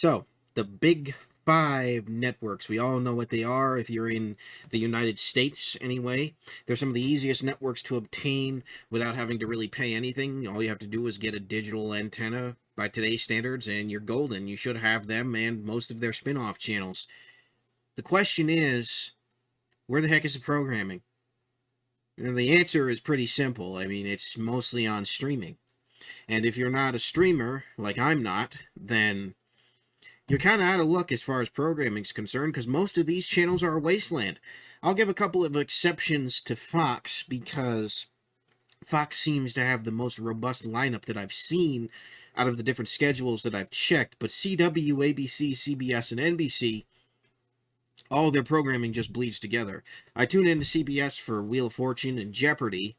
So, the big five networks, we all know what they are if you're in the United States anyway. They're some of the easiest networks to obtain without having to really pay anything. All you have to do is get a digital antenna by today's standards, and you're golden. You should have them and most of their spin off channels. The question is, where the heck is the programming? And the answer is pretty simple. I mean, it's mostly on streaming. And if you're not a streamer, like I'm not, then you're kind of out of luck as far as programming's concerned, because most of these channels are Wasteland. I'll give a couple of exceptions to Fox, because Fox seems to have the most robust lineup that I've seen out of the different schedules that I've checked. But CW, ABC, CBS, and NBC, all their programming just bleeds together. I tune into CBS for Wheel of Fortune and Jeopardy.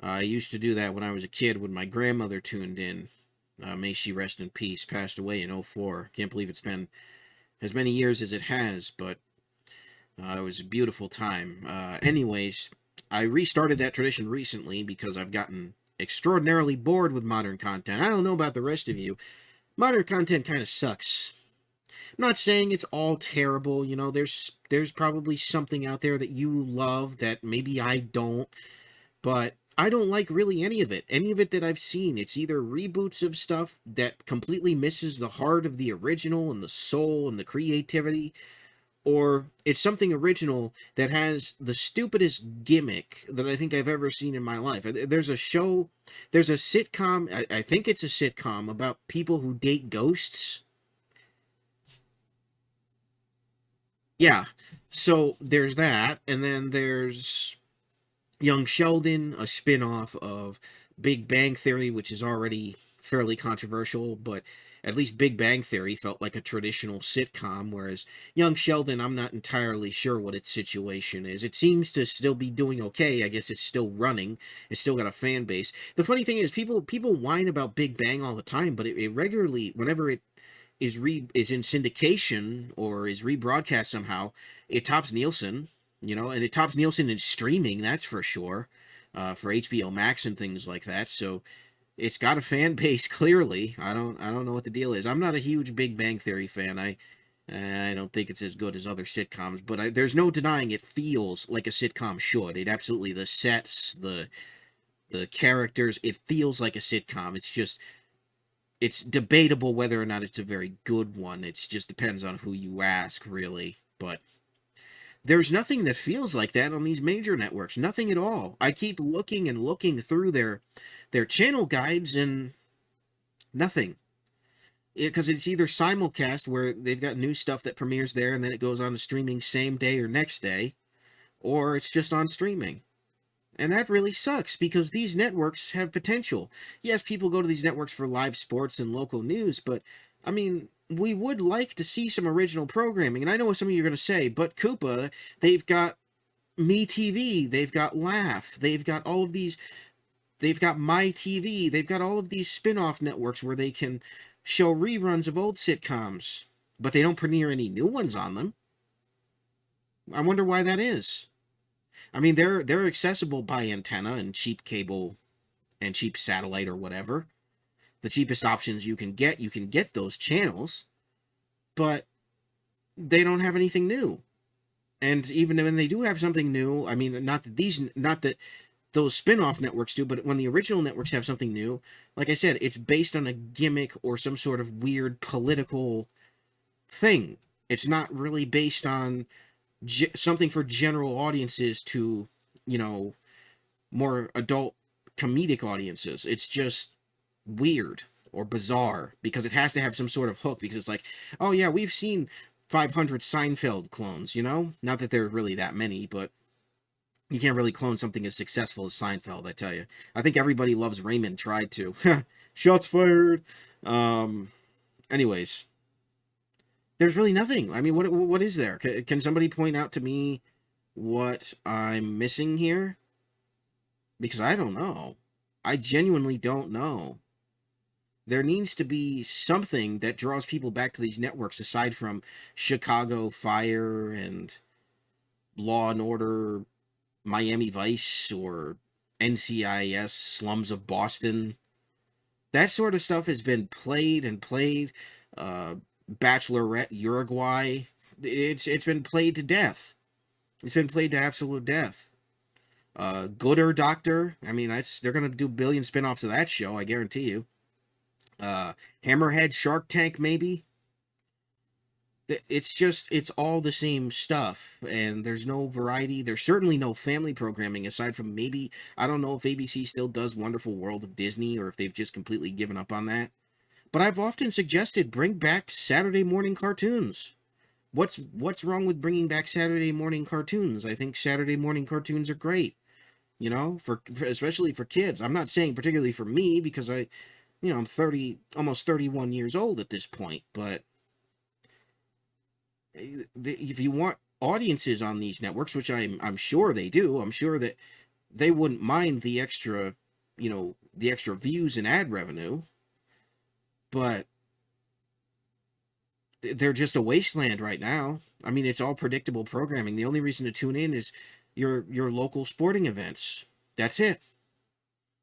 I used to do that when I was a kid when my grandmother tuned in. May she rest in peace. Passed away in '04. Can't believe it's been as many years as it has, but it was a beautiful time. Anyways, I restarted that tradition recently because I've gotten extraordinarily bored with modern content. I don't know about the rest of you. Modern content kind of sucks. I'm not saying it's all terrible. You know, there's probably something out there that you love that maybe I don't, but I don't like really any of it. Any of it that I've seen, it's either reboots of stuff that completely misses the heart of the original and the soul and the creativity, or it's something original that has the stupidest gimmick that I think I've ever seen in my life. There's a show, there's a sitcom, I think it's a sitcom about people who date ghosts. Yeah, so there's that, and then there's Young Sheldon, a spin-off of Big Bang Theory, which is already fairly controversial, but at least Big Bang Theory felt like a traditional sitcom, whereas Young Sheldon, I'm not entirely sure what its situation is. It seems to still be doing okay. I guess it's still running. It's still got a fan base. The funny thing is, people whine about Big Bang all the time, but it regularly, whenever it is in syndication or is rebroadcast somehow, it tops Nielsen, you know, and it tops Nielsen in streaming, that's for sure, for HBO Max and things like that. So it's got a fan base clearly. I don't know what the deal is. I'm not a huge Big Bang Theory fan. I don't think it's as good as other sitcoms, but there's no denying it feels like a sitcom should. It absolutely, the sets, the characters, it feels like a sitcom. It's debatable whether or not it's a very good one. It just depends on who you ask, really. But there's nothing that feels like that on these major networks. Nothing at all. I keep looking and looking through their channel guides and nothing. Because it's either simulcast, where they've got new stuff that premieres there and then it goes on to streaming same day or next day, or it's just on streaming. And that really sucks, because these networks have potential. Yes, people go to these networks for live sports and local news, but, I mean, we would like to see some original programming. And I know what some of you are going to say, but Koopa, they've got MeTV, they've got Laugh, they've got all of these, they've got MyTV, they've got all of these spin-off networks where they can show reruns of old sitcoms, but they don't premiere any new ones on them. I wonder why that is. I mean, they're accessible by antenna and cheap cable and cheap satellite or whatever. The cheapest options you can get those channels, but they don't have anything new. And even when they do have something new, I mean, not that those spin-off networks do, but when the original networks have something new, like I said, it's based on a gimmick or some sort of weird political thing. It's not really based on something for general audiences to, you know, more adult comedic audiences. It's just weird or bizarre because it has to have some sort of hook, because it's like, oh yeah, we've seen 500 Seinfeld clones, you know? Not that there are really that many, but you can't really clone something as successful as Seinfeld, I tell you. I think Everybody Loves Raymond tried to. Shots fired. Um, anyways, there's really nothing. I mean, what is there? Can somebody point out to me what I'm missing here? Because I don't know. I genuinely don't know. There needs to be something that draws people back to these networks aside from Chicago Fire and Law and Order, Miami Vice, or NCIS, Slums of Boston. That sort of stuff has been played and played. Bachelorette Uruguay. It's been played to death. It's been played to absolute death. Gooder Doctor. I mean, they're gonna do billion spin-offs of that show, I guarantee you. Hammerhead Shark Tank, maybe. It's all the same stuff, and there's no variety. There's certainly no family programming aside from maybe, I don't know if ABC still does Wonderful World of Disney or if they've just completely given up on that. But I've often suggested bring back Saturday morning cartoons. What's wrong with bringing back Saturday morning cartoons? I think Saturday morning cartoons are great. For especially for kids. I'm not saying particularly for me because I'm 30, almost 31 years old at this point, but if you want audiences on these networks, which I'm sure they do, I'm sure that they wouldn't mind the extra, the extra views and ad revenue, but they're just a wasteland right now. I mean, it's all predictable programming. The only reason to tune in is your local sporting events. That's it.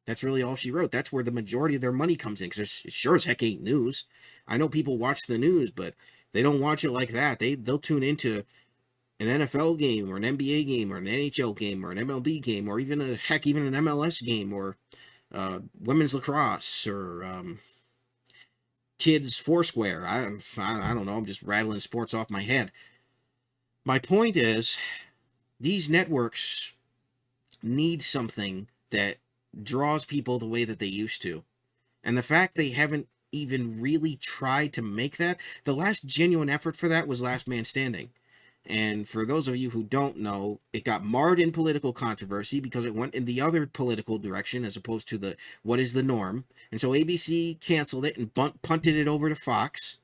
That's really all she wrote. That's where the majority of their money comes in, because it sure as heck ain't news. I know people watch the news, but they don't watch it like that. They'll tune into an NFL game or an NBA game or an NHL game or an MLB game or even even an MLS game or women's lacrosse or kids Foursquare. I don't know. I'm just rattling sports off my head. My point is, these networks need something that draws people the way that they used to. And the fact they haven't even really tried to make that, the last genuine effort for that was Last Man Standing. And for those of you who don't know, it got marred in political controversy because it went in the other political direction as opposed to what is the norm. And so ABC canceled it and punted it over to Fox.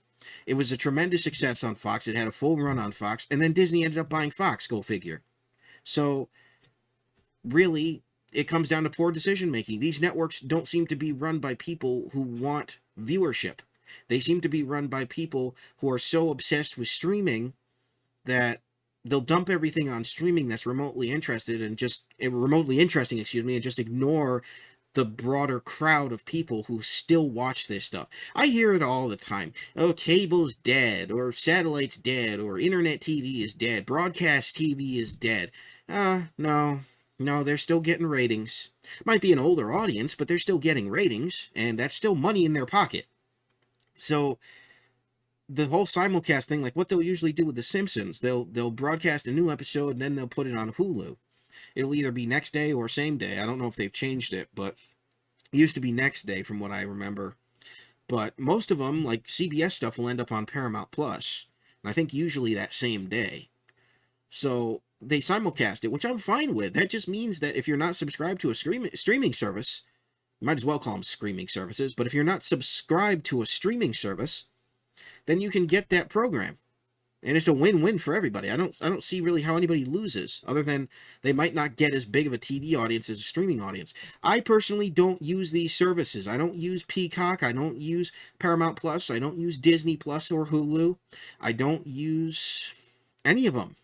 It was a tremendous success on Fox. It had a full run on Fox. And then Disney ended up buying Fox, go figure. So really, it comes down to poor decision making. These networks don't seem to be run by people who want viewership. They seem to be run by people who are so obsessed with streaming that they'll dump everything on streaming that's remotely interesting, and just ignore the broader crowd of people who still watch this stuff. I hear it all the time. Oh, cable's dead, or satellite's dead, or internet TV is dead, broadcast TV is dead. No, they're still getting ratings. Might be an older audience, but they're still getting ratings, and that's still money in their pocket. So the whole simulcast thing, like what they'll usually do with The Simpsons, they'll broadcast a new episode and then they'll put it on Hulu. It'll either be next day or same day. I don't know if they've changed it, but it used to be next day from what I remember. But most of them, like CBS stuff, will end up on Paramount Plus. And I think usually that same day. So they simulcast it, which I'm fine with. That just means that if you're not subscribed to a streaming service, you might as well call them streaming services, but if you're not subscribed to a streaming service, then you can get that program. And it's a win-win for everybody. I don't see really how anybody loses, other than they might not get as big of a TV audience as a streaming audience. I personally don't use these services. I don't use Peacock. I don't use Paramount Plus. I don't use Disney Plus or Hulu. I don't use any of them,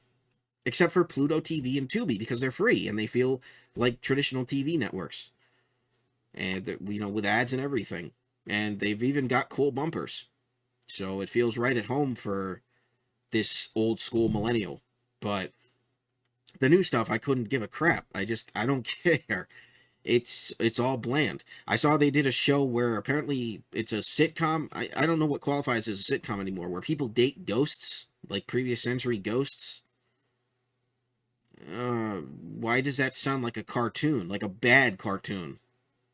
except for Pluto TV and Tubi, because they're free and they feel like traditional TV networks. And, with ads and everything. And they've even got cool bumpers. So it feels right at home for this old school millennial. But the new stuff, I couldn't give a crap. I don't care. It's all bland. I saw they did a show where apparently it's a sitcom. I don't know what qualifies as a sitcom anymore, where people date ghosts, like previous century ghosts. Why does that sound like a cartoon, like a bad cartoon?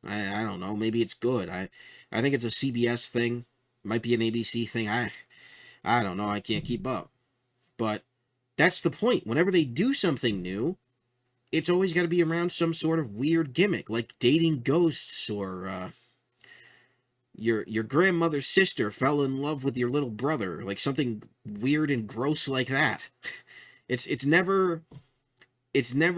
I don't know. Maybe it's good. I think it's a CBS thing. Might be an ABC thing. I don't know. I can't keep up. But that's the point. Whenever they do something new, it's always got to be around some sort of weird gimmick, like dating ghosts, or your grandmother's sister fell in love with your little brother, like something weird and gross like that. It's never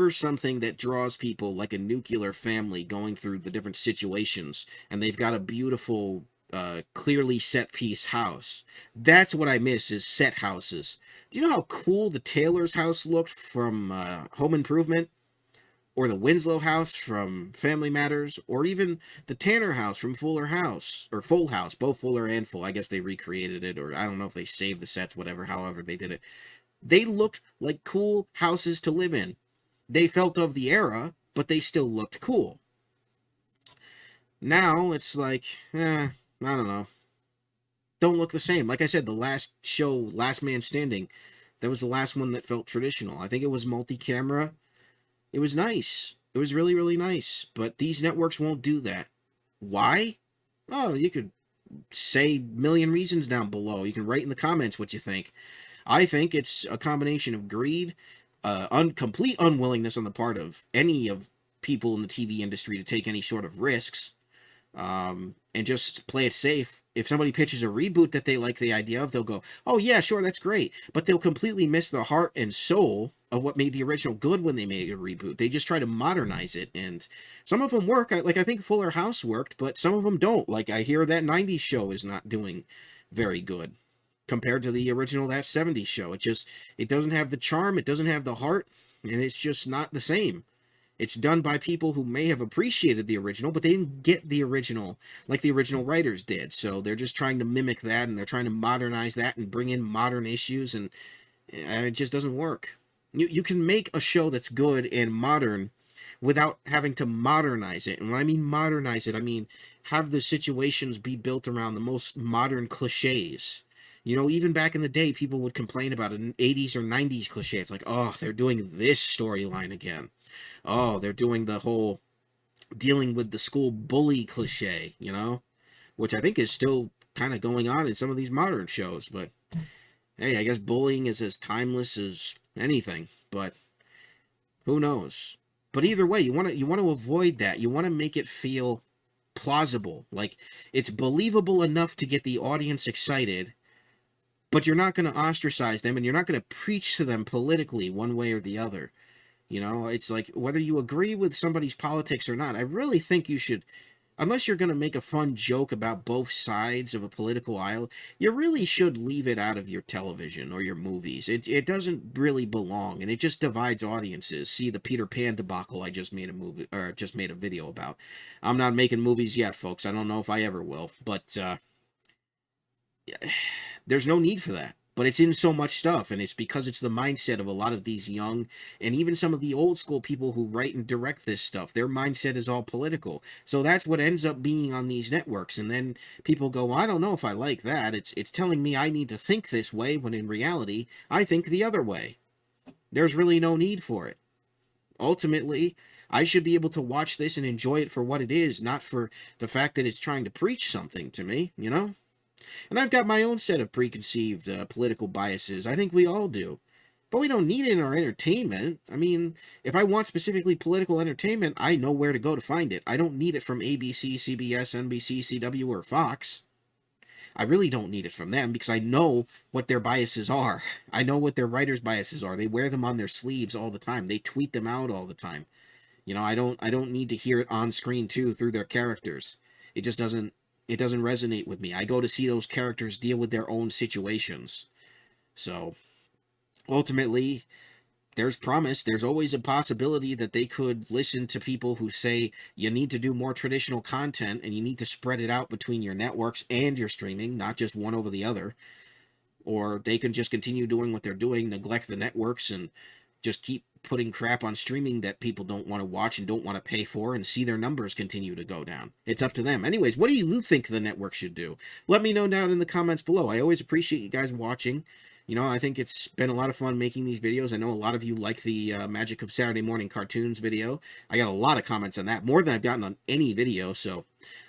something that draws people like a nuclear family going through the different situations, and they've got a beautiful, clearly set piece house. That's what I miss, is set houses. Do you know how cool the Taylor's house looked from Home Improvement? or the Winslow house from Family Matters, or even the Tanner house from Fuller House, or Full House, both Fuller and Full. I guess they recreated it, or I don't know if they saved the sets, whatever, however they did it. They looked like cool houses to live in. They felt of the era, but they still looked cool. Now it's like, I don't know. Don't look the same. Like I said, the last show, Last Man Standing, that was the last one that felt traditional. I think it was multi-camera. It was nice. It was really, really nice. But these networks won't do that. Why? Oh, you could say a million reasons down below. You can write in the comments what you think. I think it's a combination of greed, complete unwillingness on the part of any of people in the TV industry to take any sort of risks, and just play it safe. If somebody pitches a reboot that they like the idea of, they'll go, oh yeah, sure, that's great. But they'll completely miss the heart and soul of what made the original good when they made a reboot. They just try to modernize it, and some of them work. I think Fuller House worked, but some of them don't. Like, I hear that 90s show is not doing very good compared to the original, that 70s show. It doesn't have the charm, it doesn't have the heart, and it's just not the same. It's done by people who may have appreciated the original, but they didn't get the original like the original writers did. So they're just trying to mimic that, and they're trying to modernize that and bring in modern issues, and it just doesn't work. You can make a show that's good and modern without having to modernize it. And when I mean modernize it, I mean have the situations be built around the most modern cliches. You know, even back in the day, people would complain about an 80s or 90s cliche. It's like, oh, they're doing this storyline again. Oh, they're doing the whole dealing with the school bully cliche, you know, which I think is still kind of going on in some of these modern shows. But hey, I guess bullying is as timeless as anything, but who knows? But either way, you want to avoid that. You want to make it feel plausible, like it's believable enough to get the audience excited, but you're not going to ostracize them, and you're not going to preach to them politically one way or the other. You know, it's like, whether you agree with somebody's politics or not, I really think you should, unless you're going to make a fun joke about both sides of a political aisle, you really should leave it out of your television or your movies. It doesn't really belong, and it just divides audiences. See the Peter Pan debacle I just made a video about. I'm not making movies yet, folks. I don't know if I ever will, but there's no need for that. But it's in so much stuff, and it's because it's the mindset of a lot of these young, and even some of the old school people who write and direct this stuff. Their mindset is all political. So that's what ends up being on these networks, and then people go, well, I don't know if I like that. It's telling me I need to think this way, when in reality, I think the other way. There's really no need for it. Ultimately, I should be able to watch this and enjoy it for what it is, not for the fact that it's trying to preach something to me, you know? And I've got my own set of preconceived political biases. I think we all do. But we don't need it in our entertainment. I mean, if I want specifically political entertainment, I know where to go to find it. I don't need it from ABC, CBS, NBC, CW, or Fox. I really don't need it from them, because I know what their biases are. I know what their writers' biases are. They wear them on their sleeves all the time. They tweet them out all the time. You know, I don't need to hear it on screen too, through their characters. It just doesn't resonate with me. I go to see those characters deal with their own situations. So, ultimately, there's promise. There's always a possibility that they could listen to people who say you need to do more traditional content, and you need to spread it out between your networks and your streaming, not just one over the other. Or they can just continue doing what they're doing, neglect the networks, and just keep putting crap on streaming that people don't want to watch and don't want to pay for, and see their numbers continue to go down. It's up to them. Anyways, what do you think the network should do? Let me know down in the comments below. I always appreciate you guys watching. You know, I think it's been a lot of fun making these videos. I know a lot of you like the Magic of Saturday Morning Cartoons video. I got a lot of comments on that, more than I've gotten on any video, so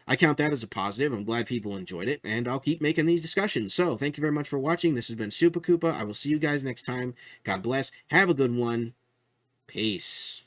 I count that as a positive. I'm glad people enjoyed it, and I'll keep making these discussions. So, thank you very much for watching. This has been Super Koopa. I will see you guys next time. God bless. Have a good one. Peace.